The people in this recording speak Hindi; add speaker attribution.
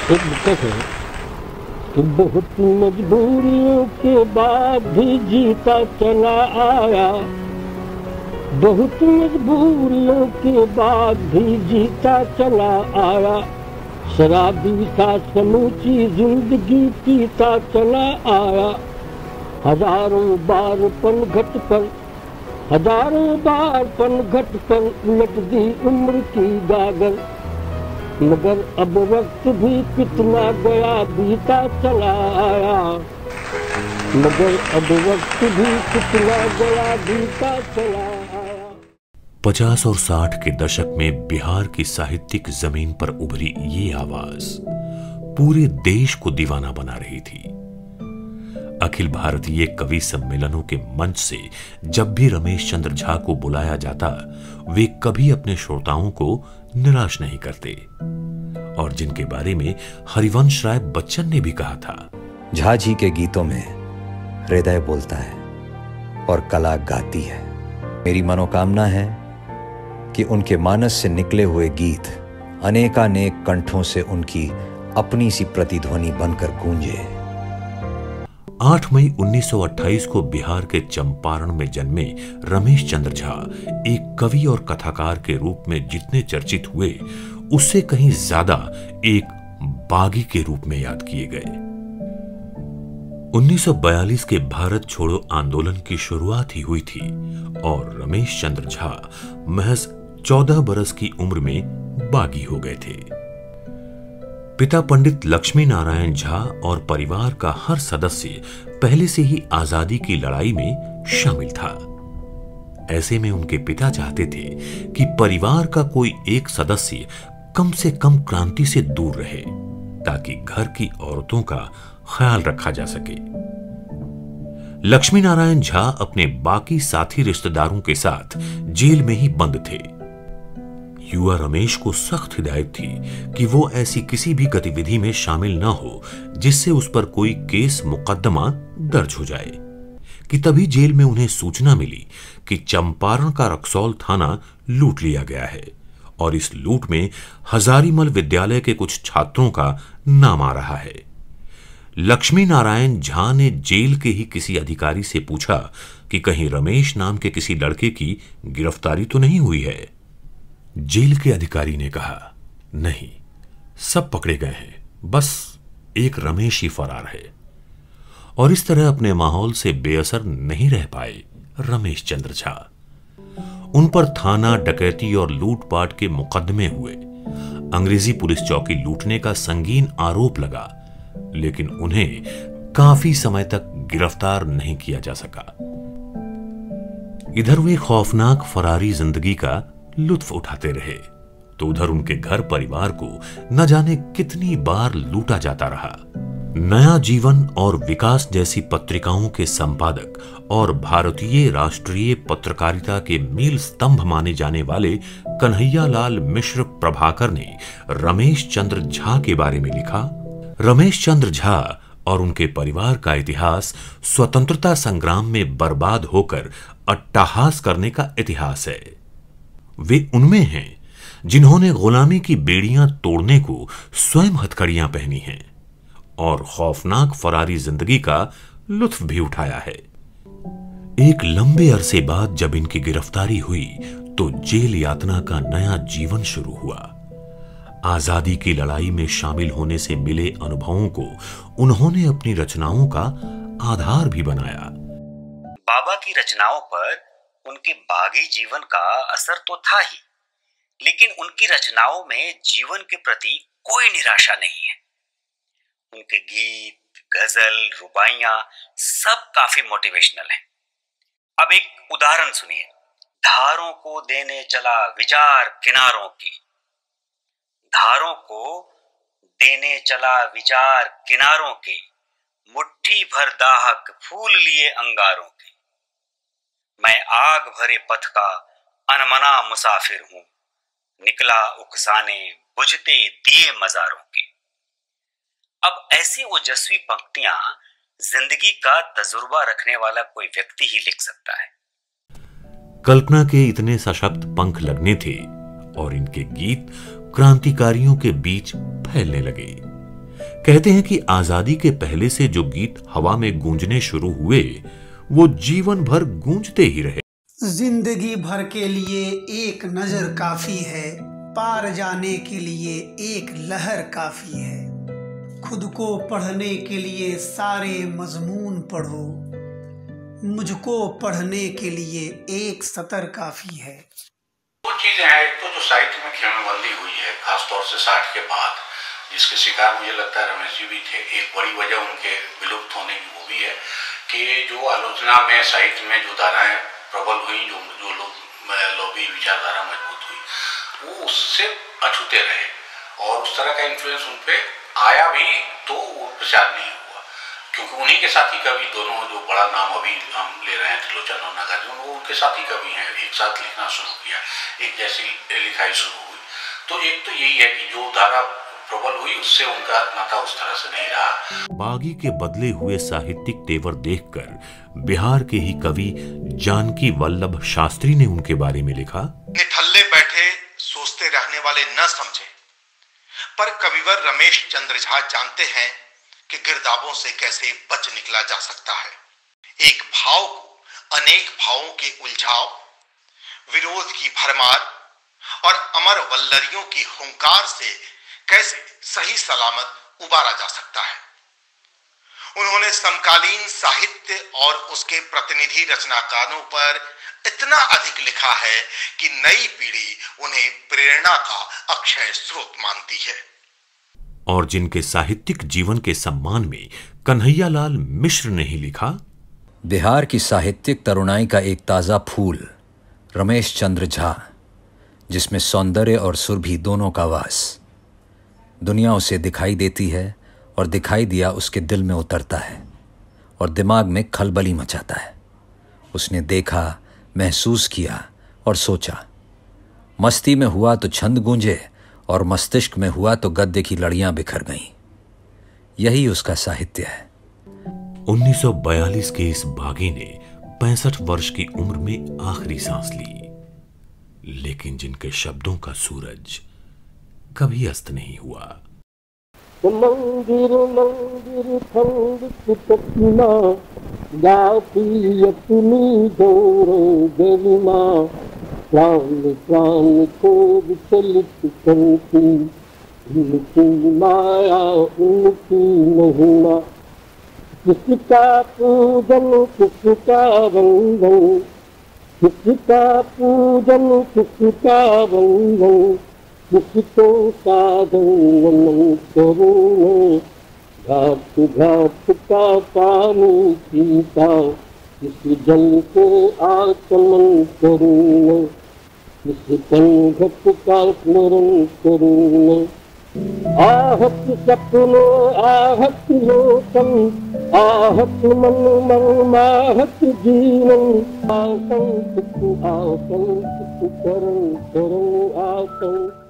Speaker 1: एक दिक्कत है कि बहुत मजबूरियों के बाद भी जीता चला आया, बहुत मजबूरियों के बाद भी जीता चला आया, शराबी सा समूची जिंदगी पीता चला आया। हजारों बार पनघट पर, हजारों बार पनघट पर उलट दी उम्र की गागर, मगर अब वक्त भी कितना गया बीता चला आया, मगर अब वक्त भी कितना गया बीता चला आया।
Speaker 2: 50 और 60 के दशक में बिहार की साहित्यिक जमीन पर उभरी ये आवाज पूरे देश को दीवाना बना रही थी। अखिल भारतीय कवि सम्मेलनों के मंच से जब भी रमेश चंद्र झा को बुलाया जाता, वे कभी अपने श्रोताओं को निराश नहीं करते, और जिनके बारे में हरिवंश राय बच्चन ने भी कहा था,
Speaker 3: झा जी के गीतों में हृदय बोलता है और कला गाती है। मेरी मनोकामना है कि उनके मानस से निकले हुए गीत अनेकानेक कंठों से उनकी अपनी सी प्रतिध्वनि बनकर गूंजे।
Speaker 2: 8 मई 1928 को बिहार के चंपारण में जन्मे रमेश चंद्र झा एक कवि और कथाकार के रूप में जितने चर्चित हुए, उससे कहीं ज्यादा एक बागी के रूप में याद किए गए। 1942 के भारत छोड़ो आंदोलन की शुरुआत ही हुई थी और रमेश चंद्र झा महज 14 बरस की उम्र में बागी हो गए थे। पिता पंडित लक्ष्मी नारायण झा और परिवार का हर सदस्य पहले से ही आजादी की लड़ाई में शामिल था। ऐसे में उनके पिता चाहते थे कि परिवार का कोई एक सदस्य कम से कम क्रांति से दूर रहे, ताकि घर की औरतों का ख्याल रखा जा सके। लक्ष्मी नारायण झा अपने बाकी साथी रिश्तेदारों के साथ जेल में ही बंद थे। युवा रमेश को सख्त हिदायत थी कि वो ऐसी किसी भी गतिविधि में शामिल न हो जिससे उस पर कोई केस मुकदमा दर्ज हो जाए, कि तभी जेल में उन्हें सूचना मिली कि चंपारण का रक्सौल थाना लूट लिया गया है और इस लूट में हजारीमल विद्यालय के कुछ छात्रों का नाम आ रहा है। लक्ष्मी नारायण झा ने जेल के ही किसी अधिकारी से पूछा कि कहीं रमेश नाम के किसी लड़के की गिरफ्तारी तो नहीं हुई है। जेल के अधिकारी ने कहा, नहीं, सब पकड़े गए हैं, बस एक रमेश ही फरार है। और इस तरह अपने माहौल से बेअसर नहीं रह पाए रमेश चंद्र झा। उन पर थाना डकैती और लूटपाट के मुकदमे हुए। अंग्रेजी पुलिस चौकी लूटने का संगीन आरोप लगा, लेकिन उन्हें काफी समय तक गिरफ्तार नहीं किया जा सका। इधर वे खौफनाक फरारी जिंदगी का लुत्फ उठाते रहे, तो उधर उनके घर परिवार को न जाने कितनी बार लूटा जाता रहा। नया जीवन और विकास जैसी पत्रिकाओं के संपादक और भारतीय राष्ट्रीय पत्रकारिता के मील स्तंभ माने जाने वाले कन्हैयालाल मिश्र प्रभाकर ने रमेश चंद्र झा के बारे में लिखा, रमेश चंद्र झा और उनके परिवार का इतिहास स्वतंत्रता संग्राम में बर्बाद होकर अट्टहास करने का इतिहास है। वे उनमें हैं जिन्होंने गुलामी की बेड़ियां तोड़ने को स्वयं हथकड़ियां पहनी हैं और खौफनाक फरारी जिंदगी का लुत्फ भी उठाया है। एक लंबे अरसे बाद जब इनकी गिरफ्तारी हुई तो जेल यातना का नया जीवन शुरू हुआ। आजादी की लड़ाई में शामिल होने से मिले अनुभवों को उन्होंने अपनी रचनाओं का आधार भी बनाया।
Speaker 4: बाबा की रचनाओं पर उनके बागी जीवन का असर तो था ही, लेकिन उनकी रचनाओं में जीवन के प्रति कोई निराशा नहीं है। उनके गीत, गजल, रुबाइयां सब काफी मोटिवेशनल हैं। अब एक उदाहरण सुनिए। धारों को देने चला विचार किनारों की, धारों को देने चला विचार किनारों के, मुट्ठी भर दाहक फूल लिए अंगारों के। मैं आग भरे पथ का अनमना मुसाफिर हूं, निकला उकसाने बुझते दिए मजारों के। अब ऐसी ओजस्वी पंक्तियां जिंदगी का तजुर्बा रखने वाला कोई व्यक्ति ही लिख सकता है।
Speaker 2: कल्पना के इतने सशक्त पंख लगने थे और इनके गीत क्रांतिकारियों के बीच फैलने लगे। कहते हैं कि आजादी के पहले से जो गीत हवा में गूंजने शुरू हुए वो जीवन भर गूंजते ही रहे।
Speaker 5: जिंदगी भर के लिए एक नजर काफी है, पार जाने के लिए एक लहर काफी है। खुद को पढ़ने के लिए सारे मजमून पढ़ो, मुझको पढ़ने के लिए एक सतर काफी है।
Speaker 6: दो चीजें हैं, एक तो जो साहित्य में खेमेबंदी हुई है खासतौर से 60 के बाद, जिसके शिकार मुझे लगता है रमेश जी भी थे। एक बड़ी वजह उनके विलुप्त होने की वो भी है कि जो आलोचना में साहित्य में जो धाराएं प्रबल हुई, जो लोग लॉबी विचारधारा मजबूत हुई, वो उससे अछूते रहे और उस तरह का इन्फ्लुएंस उन पे आया भी तो वो प्रचार नहीं हुआ, क्योंकि उन्हीं के साथी कवि दोनों जो बड़ा नाम अभी हम ले रहे हैं त्रिलोचन और नागार्जुन, वो उनके साथी कवि हैं। एक साथ लिखना शुरू किया, एक जैसी लिखाई शुरू हुई। तो एक तो यही है कि जो धारा प्रबल हुई उससे उनका नाता उस तरह से नहीं रहा।
Speaker 2: बागी के बदले हुए साहित्यिक तेवर देखकर बिहार के ही कवि जानकी वल्लभ शास्त्री ने उनके बारे में लिखा,
Speaker 7: निठल्ले बैठे सोचते रहने वाले न समझे, पर कविवर रमेश चंद्र झा जानते हैं कि गिरदावों से कैसे बच निकला जा सकता है। एक भाव को अनेक भावों के उलझाव, विरोध की भरमार और अमर वल्लरियों की हुंकार से कैसे सही सलामत उबारा जा सकता है। उन्होंने समकालीन साहित्य और उसके प्रतिनिधि रचनाकारों पर इतना अधिक लिखा है कि नई पीढ़ी उन्हें प्रेरणा का अक्षय स्रोत मानती है।
Speaker 2: और जिनके साहित्यिक जीवन के सम्मान में कन्हैयालाल मिश्र ने ही लिखा,
Speaker 3: बिहार की साहित्यिक तरुणाई का एक ताजा फूल रमेश चंद्र झा, जिसमें सौंदर्य और सुरभि दोनों का वास। दुनिया उसे दिखाई देती है और दिखाई दिया उसके दिल में उतरता है और दिमाग में खलबली मचाता है। उसने देखा, महसूस किया और सोचा। मस्ती में हुआ तो छंद गूंजे और मस्तिष्क में हुआ तो गद्य की लड़ियां बिखर गईं। यही उसका साहित्य है।
Speaker 2: 1942 के इस बागी ने 65 वर्ष की उम्र में आखिरी सांस ली, लेकिन जिनके शब्दों का सूरज कभी अस्त नहीं हुआ।
Speaker 1: मंदिर मंदिर ठंड की प्रतिमा, गाती अपनी जोरो गरिमा, प्राण प्राण को विचलित करती, उनकी माया उनकी महिमा। किसका पूजन किसका वंदन, किसका पूजन किसका वंदन, किसको साधन नमन करूं, घाट घाट का पानी पीता, किस जल को आचमन करूं, किस संघट का स्मरण करूं। आहत सपने आहत लोचन, आहत मन मर्माहत जीवन, आसंत आसंत करन करन आसंत